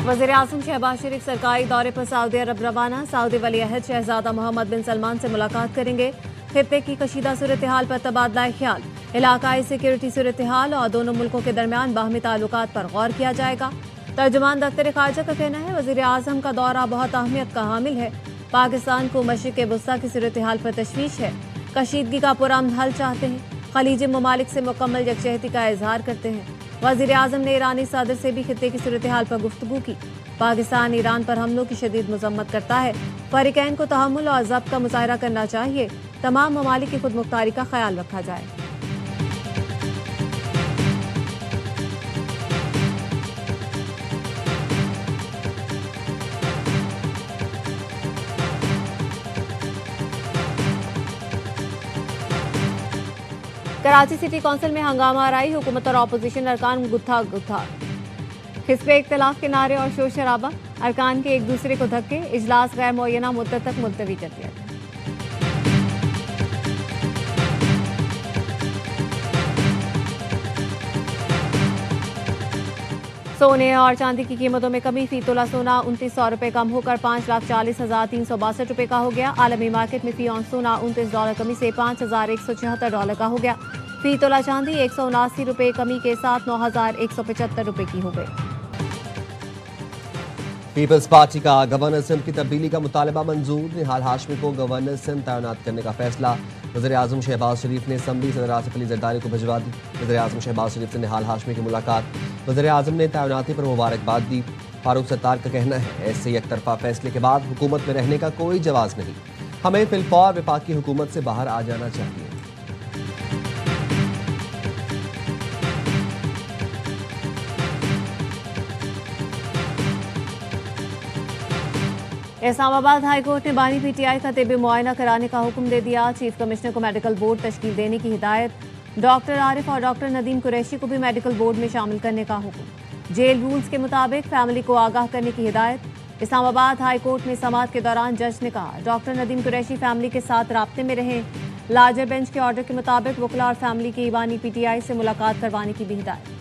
वज़ीर-ए-आज़म शहबाज शरीफ सरकारी दौरे पर सऊदी अरब रवाना। सऊदी वली-अहद शहजादा मोहम्मद बिन सलमान से मुलाकात करेंगे। खित्ते की कशीदा सूरत हाल पर तबादला ख्याल, इलाकाई सिक्योरिटी सूरत हाल और दोनों मुल्कों के दरमियान बाहमी ताल्लुकात पर गौर किया जाएगा। तर्जुमान दफ्तर खारजा का कहना है वज़ीर-ए-आज़म का दौरा बहुत अहमियत का हामिल है। पाकिस्तान को मशरिक़ वुस्ता की सूरत हाल पर तशवीश है। कशीदगी का पुरअमन हल चाहते हैं। खलीजी ममालिक से मुकम्मल यकजहती का इजहार करते हैं। वज़ीर-ए-आज़म ने ईरानी सदर से भी खित्ते की सूरत हाल पर गुफ्तगू की। पाकिस्तान ईरान पर हमलों की शदीद मजम्मत करता है। फ़रीक़ैन को तहम्मुल और ज़ब्त का मुज़ाहरा करना चाहिए। तमाम ममालिक की खुद मुख्तारी का ख्याल रखा जाए। कराची सिटी कौंसिल में हंगामा आराई, हुकूमत और अपोजिशन अरकान गुत्था गुत्था। हिस्बे इख्तिलाफ के नारे और शोर शराबा, अरकान के एक दूसरे को धक्के। इजलास गैर मुअय्यना मुद्दत तक मुलतवी कर दिया गया। सोने और चांदी की कीमतों में कमी। फी तोला सोना 2900 रुपये कम होकर 5,40,362 रुपये का हो गया। आलमी मार्केट में फी ऑन सोना $29 कमी से $5,176 का हो गया। फी तोला चांदी 179 रुपये कमी के साथ 9,175 रुपये की हो गई। पीपल्स पार्टी का गवर्नर सिंध की तब्दीली का मुतालबा मंजूर। निहाल हाशमी को गवर्नर सिंध तैनात करने का फैसला। वज़ीर-ए-आज़म शहबाज शरीफ ने असम्बली सदर आसिफ अली ज़रदारी को भिजवा दी। वज़ीर-ए-आज़म शहबाज शरीफ से निहाल हाशमी की मुलाकात। वज़ीर-ए-आज़म ने तैनाती पर मुबारकबाद दी। फारूक सत्तार का कहना है ऐसे एक तरफा फैसले के बाद हुकूमत में रहने का कोई जवाज़ नहीं। हमें फिलफौर वफाकी हुकूमत से बाहर आ जाना चाहिए। इस्लामाबाद हाई कोर्ट ने बानी पीटीआई का तिब्बी मुआयना कराने का हुक्म दे दिया। चीफ कमिश्नर को मेडिकल बोर्ड तश्कील देने की हिदायत। डॉक्टर आरिफ और डॉक्टर नदीम कुरैशी को भी मेडिकल बोर्ड में शामिल करने का हुक्म। जेल रूल्स के मुताबिक फैमिली को आगाह करने की हिदायत। इस्लामाबाद हाई कोर्ट में समाअत के दौरान जज ने कहा डॉक्टर नदीम कुरैशी फैमिली के साथ राब्ते में रहें। लार्जर बेंच के ऑर्डर के मुताबिक वकला और फैमिली की बानी पीटीआई से मुलाकात करवाने की भी हिदायत।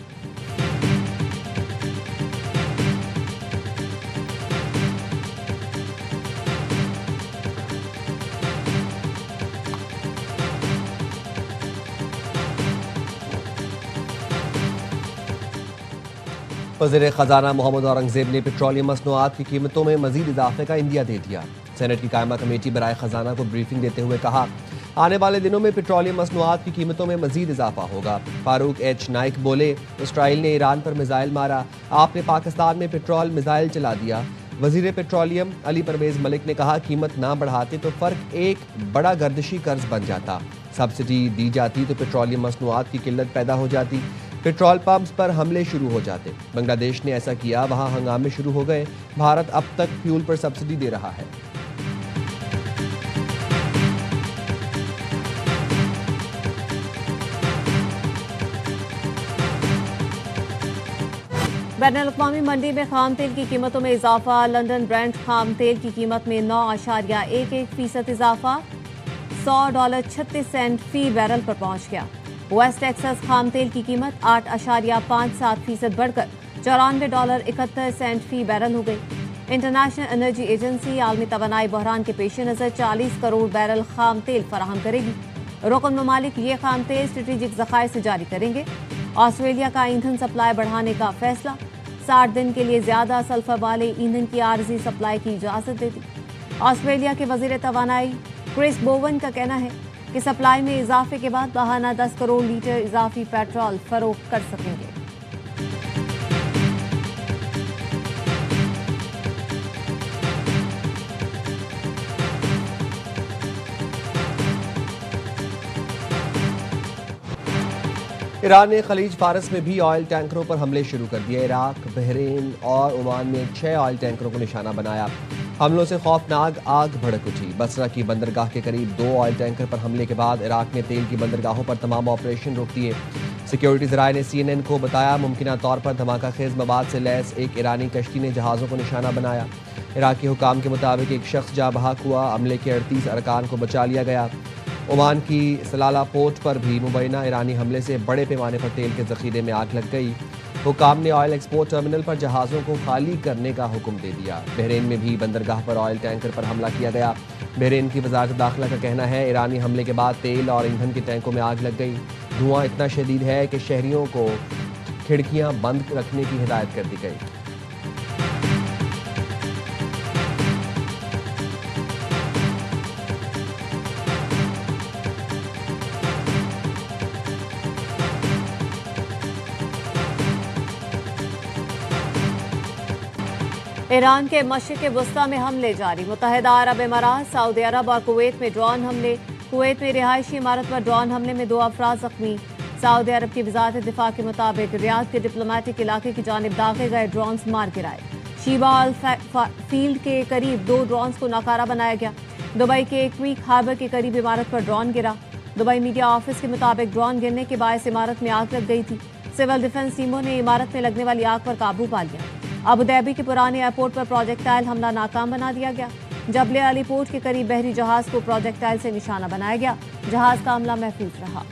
वज़ीर ख़ज़ाना मोहम्मद औरंगज़ेब ने पेट्रोलियम मसनूआत की कीमतों में मज़ीद इजाफे का इंदिया दे दिया। सेनेट की कायमा कमेटी बराए ख़ज़ाना को ब्रीफिंग देते हुए कहा आने वाले दिनों में पेट्रोलियम मसनूआत की कीमतों में मज़ीद इजाफा होगा। फारूक एच नाइक बोले इसराइल ने ईरान पर मिसाइल मारा, आपने पाकिस्तान में पेट्रोल मिसाइल चला दिया। वज़ीर पेट्रोलियम अली परवेज़ मलिक ने कहा कीमत ना बढ़ाते तो फ़र्क एक बड़ा गर्दिशी कर्ज बन जाता। सब्सिडी दी जाती तो पेट्रोलियम मसनूआत की किल्लत पैदा हो जाती। पेट्रोल पंप्स पर हमले शुरू हो जाते। बांग्लादेश ने ऐसा किया, वहां हंगामे शुरू हो गए। भारत अब तक फ्यूल पर सब्सिडी दे रहा है। बैनुल-अक़वामी मंडी में खाम तेल की कीमतों में इजाफा। लंदन ब्रेंट खाम तेल की कीमत में 9.11% इजाफा, $100.36 फी बैरल पर पहुंच गया। वेस्ट टेक्सास खाम तेल की कीमत 8.57% बढ़कर $94.71 फी बैरल हो गई। इंटरनेशनल एनर्जी एजेंसी आलमी तवानाई बहरान के पेश नज़र 40 करोड़ बैरल खाम तेल फराहम करेगी। रुकन ममालिक ये खाम तेल स्ट्रेटेजिक ज़खायर से जारी करेंगे। ऑस्ट्रेलिया का ईंधन सप्लाई बढ़ाने का फैसला। 60 दिन के लिए ज्यादा सल्फर वाले ईंधन की आर्जी सप्लाई की इजाजत दे दी। ऑस्ट्रेलिया के वजीर तवानाई क्रिस बोवन का कहना है कि सप्लाई में इजाफे के बाद बहाना 10 करोड़ लीटर इजाफी पेट्रोल फरोख्त कर सकेंगे। ईरान ने खलीज फारस में भी ऑयल टैंकरों पर हमले शुरू कर दिए। इराक, बहरीन और ओमान में 6 ऑयल टैंकरों को निशाना बनाया। हमलों से खौफनाक आग भड़क उठी। बसरा की बंदरगाह के करीब 2 ऑयल टैंकर पर हमले के बाद इराक ने तेल की बंदरगाहों पर तमाम ऑपरेशन रोक दिए। सिक्योरिटी ज़राए ने CNN को बताया मुमकिना तौर पर धमाका खेज मवाद से लैस एक ईरानी कश्ती ने जहाज़ों को निशाना बनाया। इराकी हुकाम के मुताबिक एक शख्स जाँ बहक हुआ। अमले के 38 अरकान को बचा लिया गया। ओमान की सलाला पोर्ट पर भी मुबैना ईरानी हमले से बड़े पैमाने पर तेल के ज़ख़ीरे में आग लग गई। हुकाम ने ऑयल एक्सपोर्ट टर्मिनल पर जहाज़ों को खाली करने का हुक्म दे दिया। बहरीन में भी बंदरगाह पर ऑयल टैंकर पर हमला किया गया। बहरीन की वजारत दाखिला का कहना है ईरानी हमले के बाद तेल और ईंधन के टैंकों में आग लग गई। धुआं इतना शदीद है कि शहरियों को खिड़कियां बंद रखने की हिदायत कर दी गई। ईरान के मशरिक़ वस्ता में हमले जारी। मुत्तहिदा अरब इमारात, सऊदी अरब और कुवैत में ड्रोन हमले। कुवैत में रिहायशी इमारत पर ड्रोन हमले में 2 अफराद जख्मी। सऊदी अरब की वजारत दिफा के मुताबिक रियाद के डिप्लोमेटिक इलाके की जानिब दागे गए ड्रोन्स मार गिराए। शीबा अल फील्ड के करीब 2 ड्रोन्स को नाकारा बनाया गया। दुबई के क्वीक हार्बर के करीब इमारत पर ड्रोन गिरा। दुबई मीडिया ऑफिस के मुताबिक ड्रोन गिरने के बायस इमारत में आग लग गई थी। सिविल डिफेंस टीमों ने इमारत में लगने वाली आग पर काबू पा लिया। अबू धाबी के पुराने एयरपोर्ट पर प्रोजेक्टाइल हमला नाकाम बना दिया गया। जबले अली पोर्ट के करीब बहरी जहाज को प्रोजेक्टाइल से निशाना बनाया गया। जहाज का हमला महफूज रहा।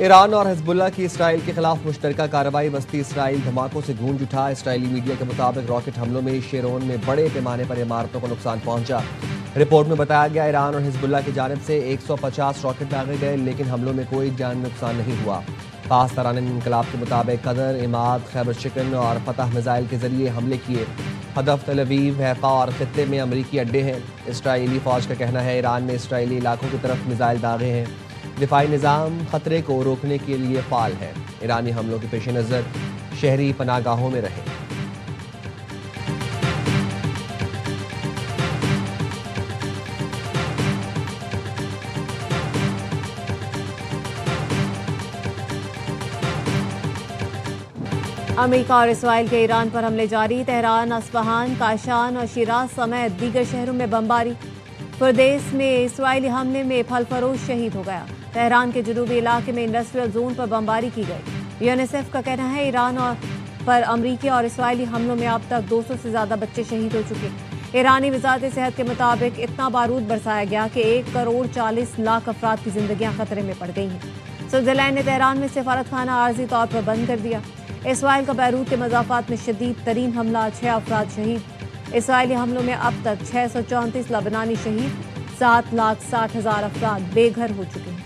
ईरान और हिजबुल्लाह की इसराइल के खिलाफ मुश्तरका कार्रवाई। वस्ती इसराइल धमाकों से गूंज उठा। इसराइली मीडिया के मुताबिक रॉकेट हमलों में शेरोन में बड़े पैमाने पर इमारतों को नुकसान पहुंचा। रिपोर्ट में बताया गया ईरान और हिजबुल्लाह की जानिब से 150 रॉकेट दागे गए, लेकिन हमलों में कोई जान नुकसान नहीं हुआ। पास तरान इनकलाब के मुताबिक कदर, इमाद, खैबर शिकन और फतह मिसाइल के जरिए हमले किए। हदफ तल अवीव, हैफा और खित्ते में अमरीकी अड्डे हैं। इसराइली फौज का कहना है ईरान ने इसराइली इलाकों की तरफ मिसाइल दागे हैं। दिफाई निज़ाम खतरे को रोकने के लिए फाल है। ईरानी हमलों के पेश नज़र शहरी पनाहगाहों में रहे। अमेरिका और इसराइल के ईरान पर हमले जारी। तेहरान, अस्फहान, काशान और शिराज समेत दीगर शहरों में बमबारी। प्रदेश में इसराइली हमले में फलफरोश शहीद हो गया। तेहरान के जनूबी इलाके में इंडस्ट्रियल जोन पर बमबारी की गई। यूनिसेफ का कहना है ईरान पर अमरीकी और इसराइली हमलों में अब तक 200 से ज्यादा बच्चे शहीद हो चुके। ईरानी वजारत सेहत के मुताबिक इतना बारूद बरसाया गया कि 1 करोड़ 40 लाख अफराद की जिंदगियां खतरे में पड़ गई हैं। स्विट्जरलैंड ने तेहरान में सिफारत खाना आर्जी तौर पर बंद कर दिया। इसराइल का बैरूत के मज़ाफ़ात में शदीद तरीन हमला, 6 अफराद शहीद। इसराइली हमलों में अब तक 634 लबनानी शहीद, 7,60,000 अफराद बेघर हो चुके हैं।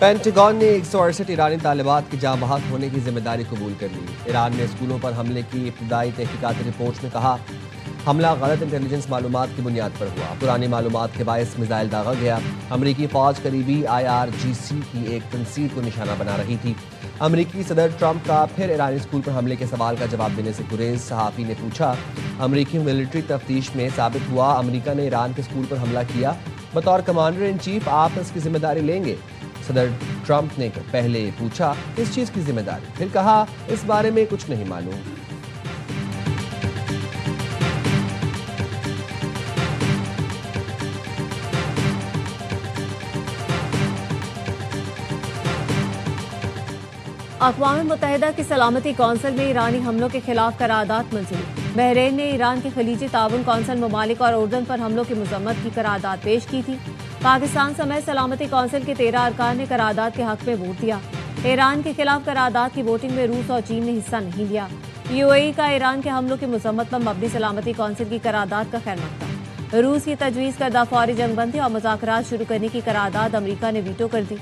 पेंटागन ने 168 ईरानी तालिबात की जाँ बहक होने की जिम्मेदारी कबूल कर ली। ईरान ने स्कूलों पर हमले की इब्तदाई तहकीकाती रिपोर्ट में कहा हमला गलत इंटेलिजेंस मालूमात की बुनियाद पर हुआ। पुरानी मालूमात के बायस मिसाइल दागा गया। अमरीकी फौज करीबी IRGC की एक तंसीब को निशाना बना रही थी। अमरीकी सदर ट्रंप का फिर ईरानी स्कूल पर हमले के सवाल का जवाब देने से गुरेज। सहाफ़ी ने पूछा अमरीकी मिलिट्री तफ्तीश में साबित हुआ अमरीका ने ईरान के स्कूल पर हमला किया। बतौर कमांडर इन चीफ आप इसकी जिम्मेदारी लेंगे? सदर ट्रंप ने पहले पूछा किस चीज की जिम्मेदारी, फिर कहा इस बारे में कुछ नहीं मालूम। अक़वाम मुत्तहिदा की सलामती कौंसिल में ईरानी हमलों के खिलाफ करारदाद मंजूर। बहरीन ने ईरान के खलीजी ताउन कौंसिल ममालिक और उर्दन पर हमलों की मजम्मत की करारदाद पेश की थी। पाकिस्तान समेत सलामती कौंसिल के 13 अरकान ने करारदाद के हक में वोट दिया। ईरान के खिलाफ करारदाद की वोटिंग में रूस और चीन ने हिस्सा नहीं लिया। UAE का ईरान के हमलों की मजम्मत पर मबनी सलामती कौंसिल की करारदाद का खैर मकदम। रूस की तजवीज़ करदा फौरी जंगबंदी और मुज़ाकरात शुरू करने की करारदाद अमरीका ने वीटो कर दी।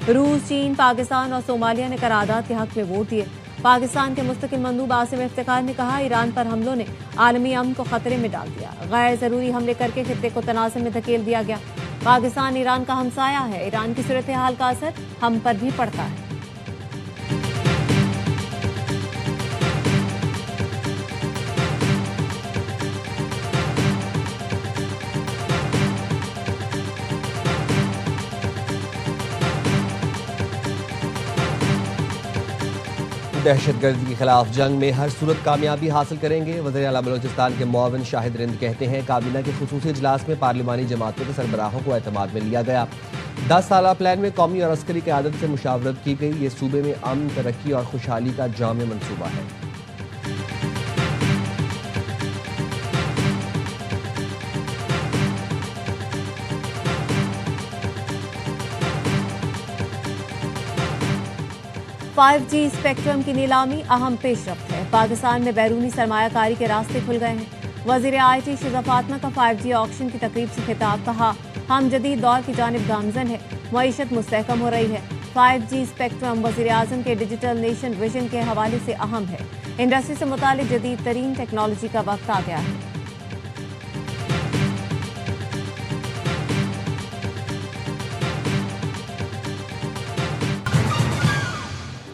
रूस, चीन, पाकिस्तान और सोमालिया ने करारदाद के हक में वोट दिए। पाकिस्तान के मुस्तकिल मंदूब आसिम इफ्तिखार ने कहा ईरान पर हमलों ने आलमी अमन को खतरे में डाल दिया। गैर जरूरी हमले करके खित्ते को तनाज़ुर में धकेल दिया गया। पाकिस्तान ईरान का हमसाया है। ईरान की सूरत हाल का असर हम पर भी पड़ता है। दहशतगर्दी के खिलाफ जंग में हर सूरत कामयाबी हासिल करेंगे। वज़ीर आला बलोचिस्तान के मुआविन शाहिद रिंद कहते हैं काबीना के खुसूसी इजलास में पार्लिमानी जमातों के सरबराहों को एतमाद में लिया गया। 10 साला प्लान में कौमी और अस्करी क़यादत से मुशावरत की गई। ये सूबे में अमन, तरक्की और खुशहाली का जामे मनसूबा है। फाइव जी स्पेक्ट्रम की नीलामी अहम पेशरफ्त है। पाकिस्तान में बैरूनी सरमायाकारी के रास्ते खुल गए हैं। वज़ीर IT शिज़ा फातिमा का 5G ऑक्शन की तकरीब से खिताब, कहा हम जदीद दौर की जानिब गामजन है, मईशत मुस्तहकम हो रही है। 5G स्पेक्ट्रम वज़ीर आज़म के डिजिटल नेशन विजन के हवाले से अहम है। इंडस्ट्री से मुतालिक जदीद तरीन टेक्नोलॉजी का वक्त आ गया है।